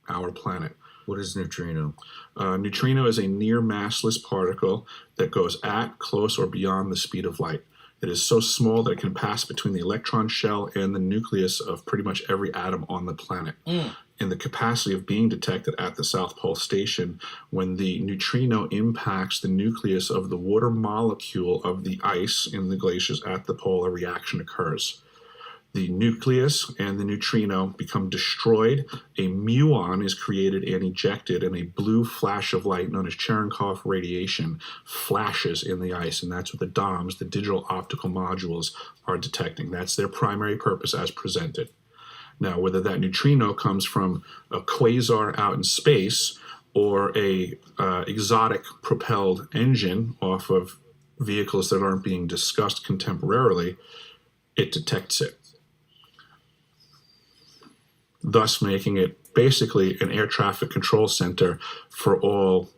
Speaker 5: Our planet.
Speaker 6: What is neutrino?
Speaker 5: Neutrino is a near massless particle that goes at, close, or beyond the speed of light. It is so small that it can pass between the electron shell and the nucleus of pretty much every atom on the planet. In the capacity of being detected at the South Pole Station, when the neutrino impacts the nucleus of the water molecule of the ice in the glaciers at the pole, a reaction occurs. The nucleus and the neutrino become destroyed. A muon is created and ejected, and a blue flash of light known as Cherenkov radiation flashes in the ice, and that's what the DOMs, the digital optical modules, are detecting. That's their primary purpose as presented. Now, whether that neutrino comes from a quasar out in space or a exotic propelled engine off of vehicles that aren't being discussed contemporarily, it detects it, thus making it basically an air traffic control center for all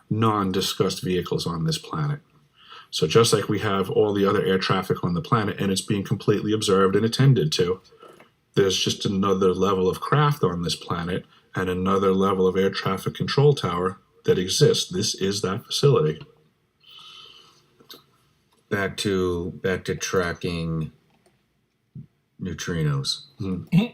Speaker 5: non-discussed vehicles on this planet. So just like we have all the other air traffic on the planet and it's being completely observed and attended to, there's just another level of craft on this planet and another level of air traffic control tower that exists. This is that facility.
Speaker 6: Back to tracking neutrinos.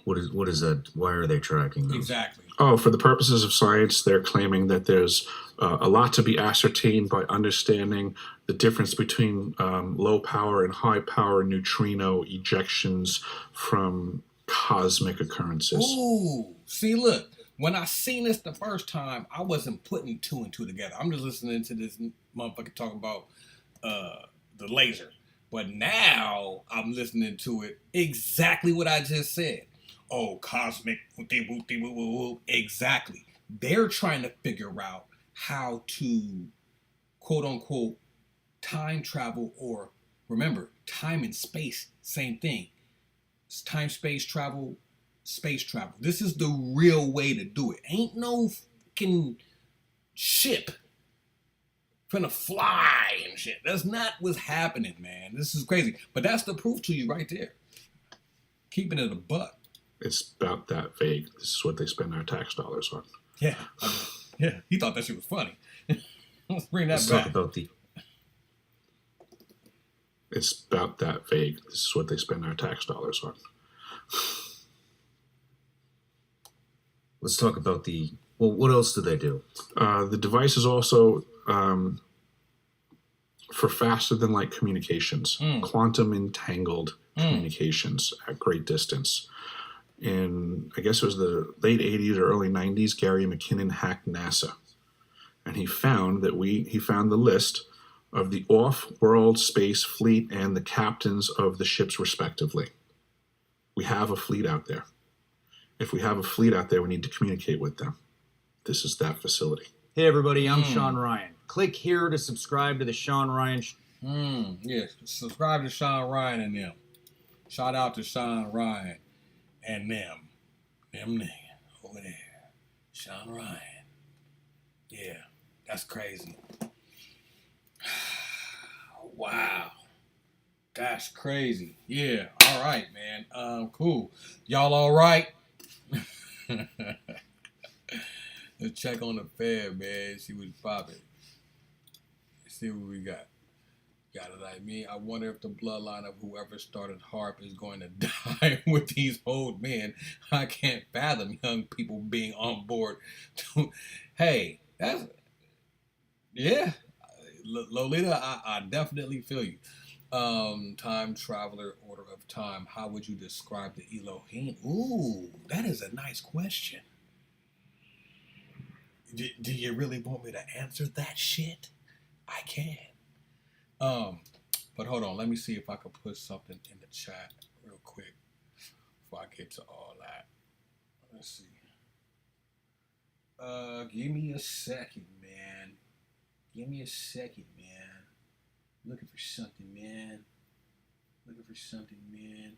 Speaker 6: What is that? Why are they tracking those?
Speaker 1: Exactly.
Speaker 5: Oh, for the purposes of science, they're claiming that there's a lot to be ascertained by understanding the difference between low power and high power neutrino ejections from cosmic occurrences.
Speaker 1: Ooh, see, look, when I seen this the first time, I wasn't putting two and two together. I'm just listening to this motherfucker talking about the laser. But now I'm listening to it exactly what I just said. Oh, cosmic, exactly. They're trying to figure out how to, quote unquote, time travel, or remember, time and space, same thing. It's time, space travel, space travel. This is the real way to do it. Ain't no fucking ship finna fly and shit. That's not what's happening, man. This is crazy. But that's the proof to you right there. Keeping it a buck.
Speaker 5: It's about that vague. This is what they spend our tax dollars on.
Speaker 1: Yeah. Yeah. He thought that shit was funny. Let's bring that
Speaker 6: Let's
Speaker 1: back.
Speaker 6: talk about the
Speaker 5: It's about that vague. This is what they spend our tax dollars on.
Speaker 6: Let's talk about the. Well, what else do they do?
Speaker 5: The device is also for faster than light communications, quantum entangled communications at great distance. In, I guess it was the late 80s or early 90s, Gary McKinnon hacked NASA. And he found the list of the off-world space fleet and the captains of the ships respectively. We have a fleet out there. If we have a fleet out there, we need to communicate with them. This is that facility.
Speaker 8: Hey everybody, I'm Sean Ryan. Click here to subscribe to the Sean Ryan
Speaker 1: Yes, subscribe to Sean Ryan and them. Shout out to Sean Ryan and them. Them over there. Sean Ryan. Yeah, that's crazy. Wow. That's crazy. Yeah, all right, man. Cool. Y'all all right? Let's check on the Fed, man. See what's popping. See what we got. Got it like me. I wonder if the bloodline of whoever started HARP is going to die with these old men. I can't fathom young people being on board. Hey, that's, yeah. Lolita, I definitely feel you. Time traveler, order of time. How would you describe the Elohim? Ooh, that is a nice question. Do you really want me to answer that shit? I can. But hold on, let me see if I can put something in the chat real quick before I get to all that. Let's see. Give me a second, man. Give me a second, man. Looking for something, man. Looking for something, man.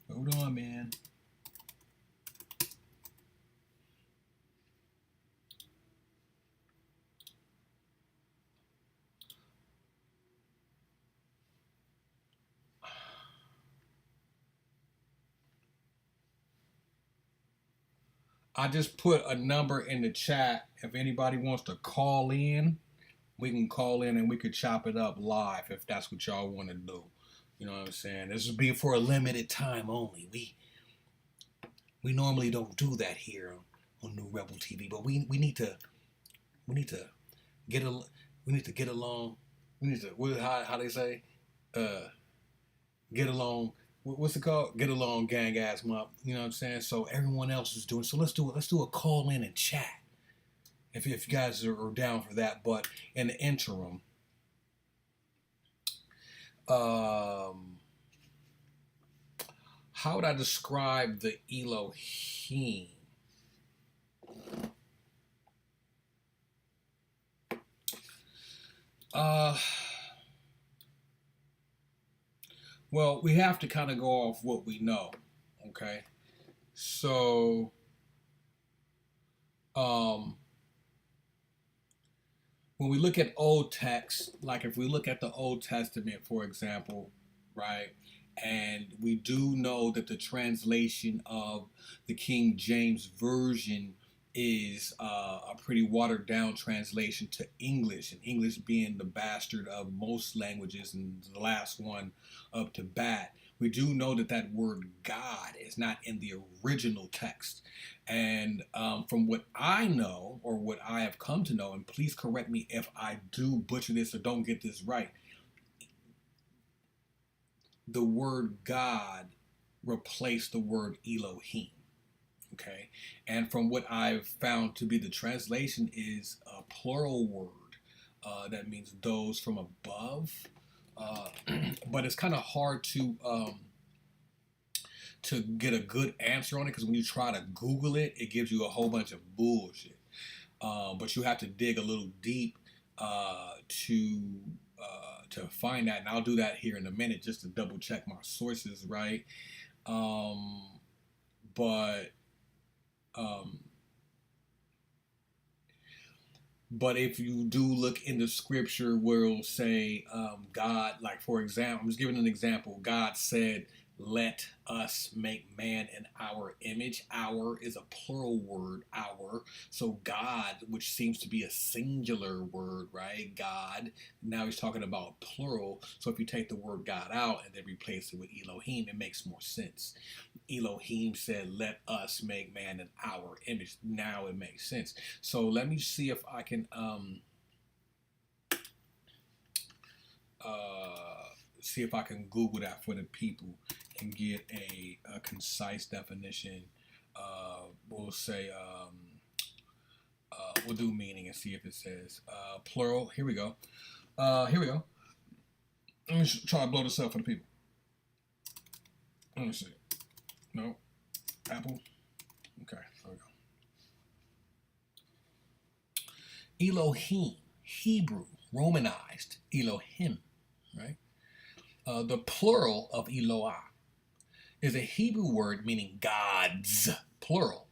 Speaker 1: Hold on, man. I just put a number in the chat. If anybody wants to call in, we can call in and we could chop it up live if that's what y'all want to do. You know what I'm saying? This will be for a limited time only. We normally don't do that here on New Rebel TV, but we need to get along. We need to how they say get along. What's it called? Get along, gang ass mop. You know what I'm saying? So everyone else is doing. So let's do a call in and chat. If you guys are down for that, but in the interim, how would I describe the Elohim? Well, we have to kind of go off what we know, okay? So, when we look at old texts, like if we look at the Old Testament, for example, right? And we do know that the translation of the King James Version is a pretty watered down translation to English, and English being the bastard of most languages and the last one up to bat. We do know that that word God is not in the original text. And from what I know, or what I have come to know, and please correct me if I do butcher this or don't get this right, the word God replaced the word Elohim. Okay, and from what I've found to be the translation is a plural word that means those from above, but it's kind of hard to get a good answer on it, because when you try to Google it, it gives you a whole bunch of bullshit. But you have to dig a little deep to find that, and I'll do that here in a minute just to double check my sources, right? But if you do look in the scripture where it'll say God, like for example, I'm just giving an example. God said, "Let us make man in our image." Our is a plural word, our. So God, which seems to be a singular word, right? God. Now he's talking about plural. So if you take the word God out and then replace it with Elohim, it makes more sense. Elohim said, "Let us make man in our image." Now it makes sense. So let me see if I can Google that for the people and get a concise definition. We'll say we'll do meaning and see if it says plural. Here we go. Let me try to blow this up for the people. Let me see. No. Apple. Okay, there we go. Elohim, Hebrew, Romanized, Elohim, right? The plural of Eloah, is a Hebrew word meaning gods, plural,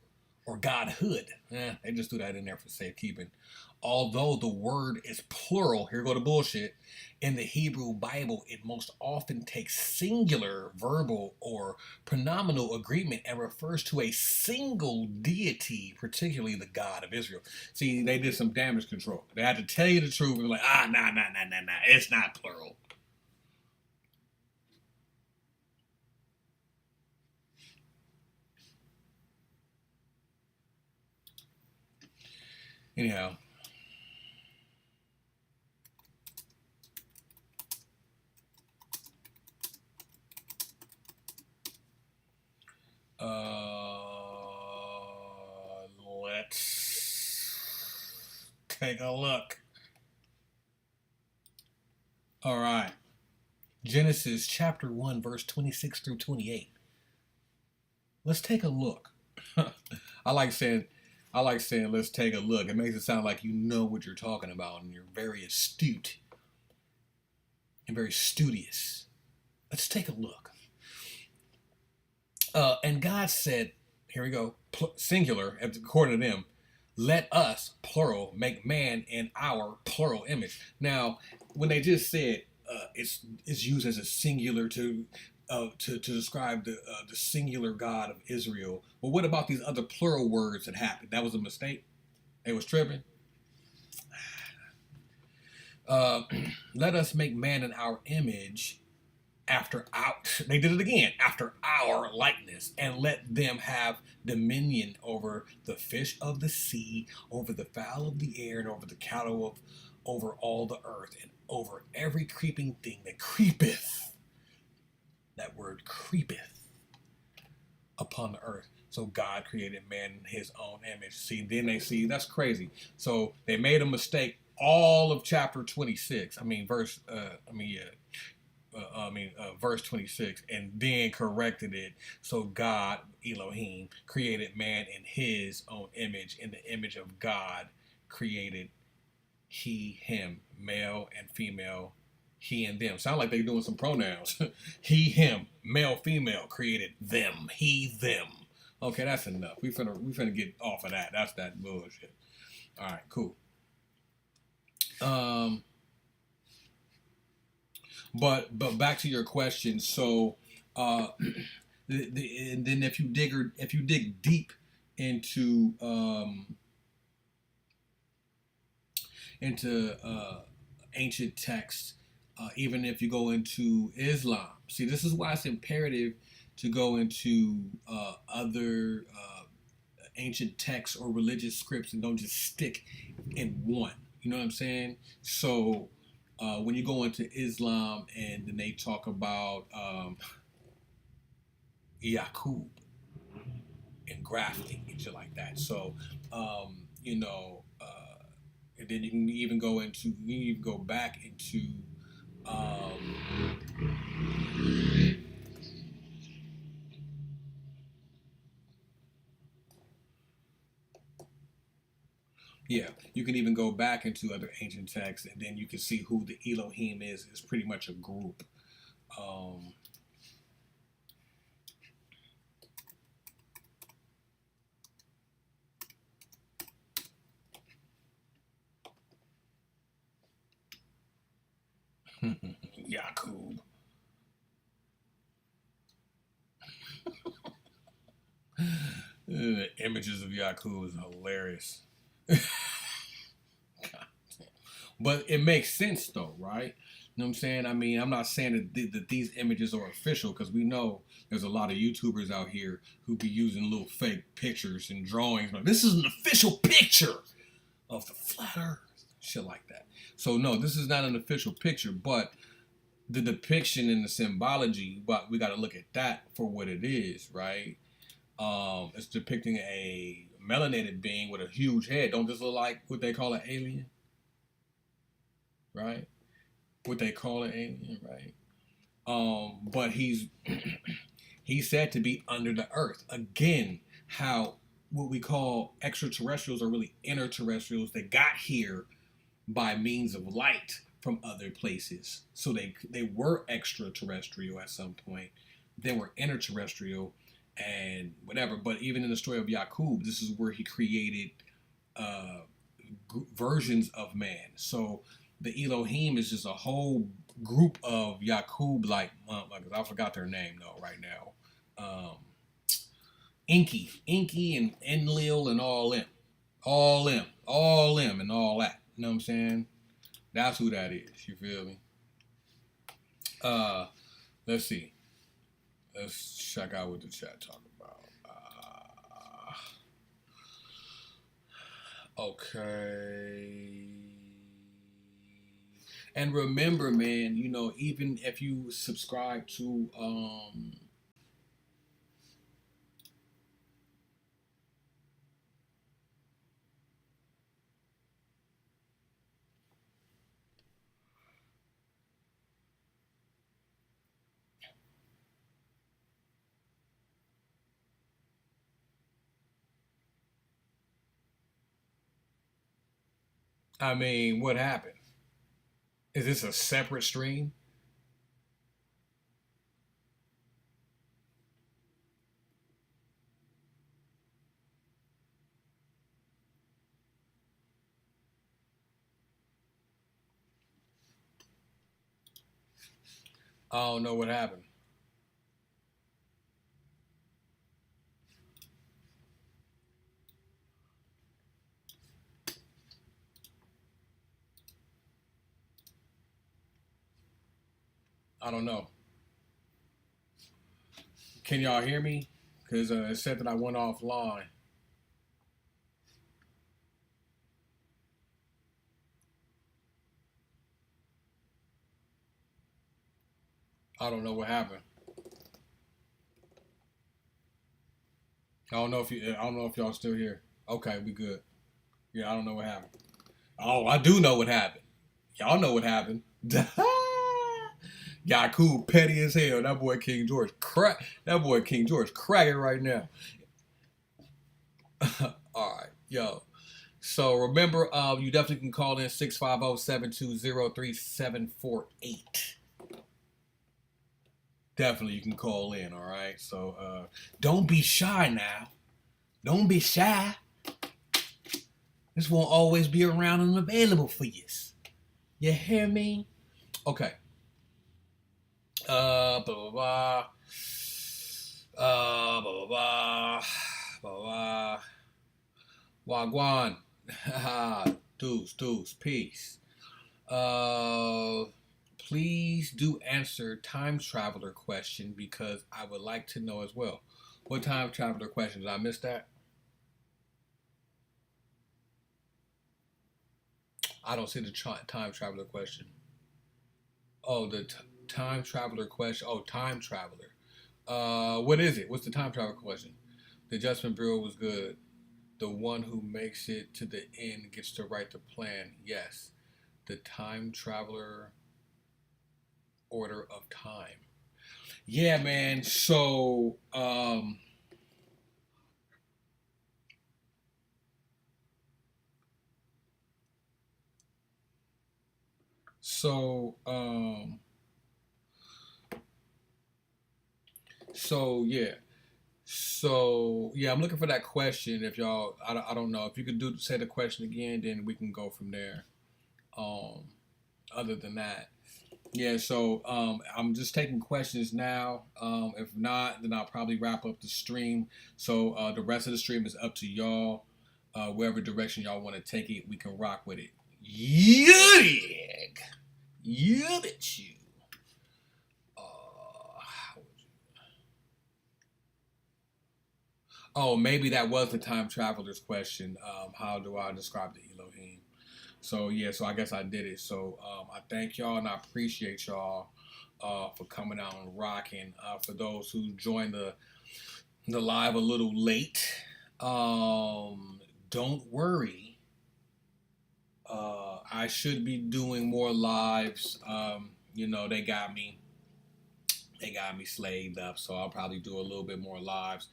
Speaker 1: or godhood. They just threw that in there for safekeeping. Although the word is plural, here go the bullshit. In the Hebrew Bible, it most often takes singular verbal or pronominal agreement and refers to a single deity, particularly the God of Israel. See, they did some damage control. They had to tell you the truth and be like, nah, it's not plural. Anyhow. Let's take a look. All right. Genesis chapter 1, verse 26 through 28. Let's take a look. I like saying let's take a look. It makes it sound like you know what you're talking about and you're very astute and very studious. Let's take a look. And God said, here we go, singular, according to them, let us, plural, make man in our plural image. Now, when they just said it's used as a singular to describe the singular God of Israel, well, what about these other plural words that happened? That was a mistake? They was tripping? Let us make man in our image they did it again, after our likeness, and let them have dominion over the fish of the sea, over the fowl of the air, and over the cattle over all the earth, and over every creeping thing that creepeth. That word creepeth upon the earth. So God created man in his own image. See, then they see, that's crazy. So they made a mistake all of chapter 26. Verse 26, and then corrected it. So God, Elohim, created man in his own image. In the image of God created he, him, male and female, he and them. Sound like they doing some pronouns. He, him, male, female, created them, he, them. Okay, that's enough. We finna get off of that. That's that bullshit. All right, cool. But back to your question. So, and then if you dig deep into ancient texts, even if you go into Islam, see, this is why it's imperative to go into other ancient texts or religious scripts and don't just stick in one. You know what I'm saying? So. When you go into Islam and then they talk about Yaqub and grafting and shit like that. So, and then you can even go back into yeah, you can even go back into other ancient texts, and then you can see who the Elohim is. It's pretty much a group. Yaqub. The images of Yaqub is hilarious. But it makes sense though, right? You know what I'm saying? I mean, I'm not saying that these images are official, because we know there's a lot of YouTubers out here who be using little fake pictures and drawings. Like, this is an official picture of the flat earth. Shit like that. So no, this is not an official picture, but the depiction and the symbology, but we got to look at that for what it is, right? It's depicting a melanated being with a huge head. Don't this look like what they call an alien? Right? What they call an alien, right? But he's said to be under the earth. Again, how what we call extraterrestrials are really interterrestrials that got here by means of light from other places. So they were extraterrestrial at some point. they were interterrestrial and whatever. But even in the story of Yaqub, this is where he created versions of man. So the Elohim is just a whole group of Yaqub, like I forgot their name though right now. Inky, and Enlil, and all them, and all that. You know what I'm saying? That's who that is. You feel me? Let's see. Let's check out what the chat talking about. Okay. And remember, man, you know, even if you subscribe to I mean, what happened? Is this a separate stream? I don't know what happened. I don't know. Can y'all hear me? Because it said that I went offline. I don't know what happened. I don't know if y'all still here. Okay, we good. Yeah, I don't know what happened. Oh, I do know what happened. Y'all know what happened. Yaqub petty as hell. That boy King George cracking right now. All right, yo. So remember, you definitely can call in 650-720-3748. Definitely you can call in, all right? So don't be shy now. Don't be shy. This won't always be around and available for you. You hear me? Okay. Blah blah blah. Blah blah blah. Blah blah. Wagwan. Deuce. Peace. Please do answer time traveler question because I would like to know as well. What time traveler question? Did I miss that? I don't see the time traveler question. Oh, the time traveler question. Oh, time traveler. What is it? What's the time traveler question? The Adjustment Bureau was good. The one who makes it to the end gets to write the plan. Yes. The time traveler order of time. Yeah, man. So, yeah, I'm looking for that question. If y'all, I don't know if you could say the question again, then we can go from there. Other than that, yeah. So I'm just taking questions now. If not, then I'll probably wrap up the stream. So the rest of the stream is up to y'all. Wherever direction y'all want to take it, we can rock with it. Yeah, bitch, you. Oh, maybe that was the time traveler's question. How do I describe the Elohim? So yeah, so I guess I did it. So I thank y'all and I appreciate y'all for coming out and rocking. For those who joined the live a little late, don't worry. I should be doing more lives. You know, they got me slaved up, so I'll probably do a little bit more lives.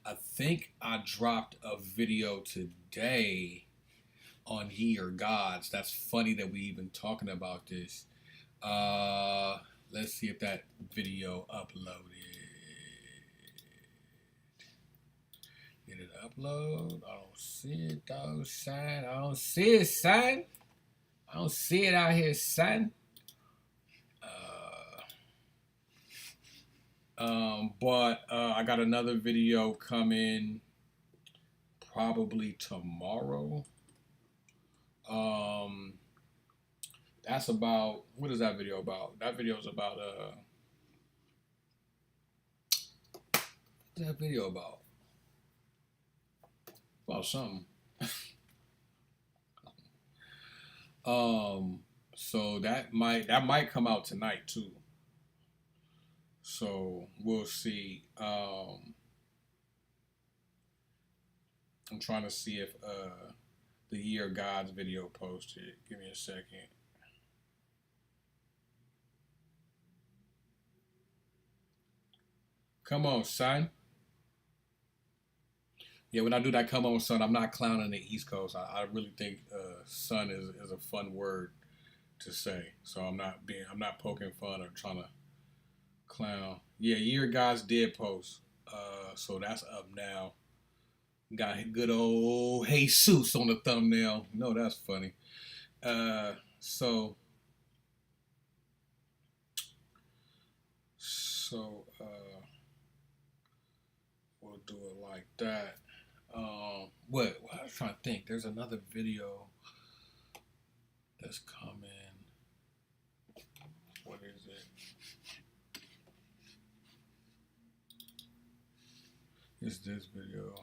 Speaker 1: I think I dropped a video today on Ye Are Gods. That's funny that we even talking about this. Let's see if that video uploaded. Upload. I don't see it though, son. I don't see it, son. I don't see it out here, son. But I got another video coming probably tomorrow. That's about, what is that video about? That video is about what's that video about? About something. So that might come out tonight too. So we'll see. I'm trying to see if the Year of God's video posted. Give me a second. Come on, son. Yeah, when I do that, come on, son, I'm not clowning the East Coast. I really think son is a fun word to say. So I'm not poking fun or trying to clown. Yeah, Year of God's did post. So that's up now. Got good old Jesus on the thumbnail. No, that's funny. So we'll do it like that. What I was trying to think. There's another video that's coming. What is it? It's this video.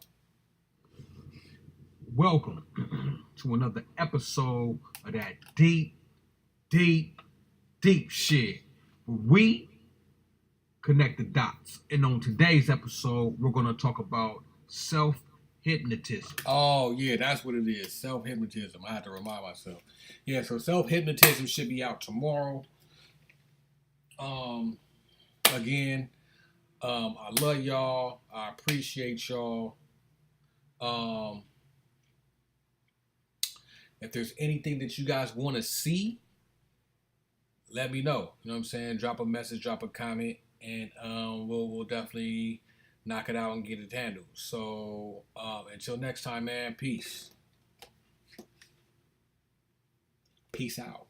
Speaker 1: Welcome to another episode of that deep shit, where we connect the dots. And on today's episode, we're going to talk about self-hypnotism. Oh, yeah, that's what it is. Self-hypnotism. I have to remind myself. Yeah, so self-hypnotism should be out tomorrow. Again, I love y'all. I appreciate y'all. If there's anything that you guys want to see, let me know. You know what I'm saying? Drop a message, drop a comment, and we'll definitely knock it out and get it handled. So until next time, man, peace. Peace out.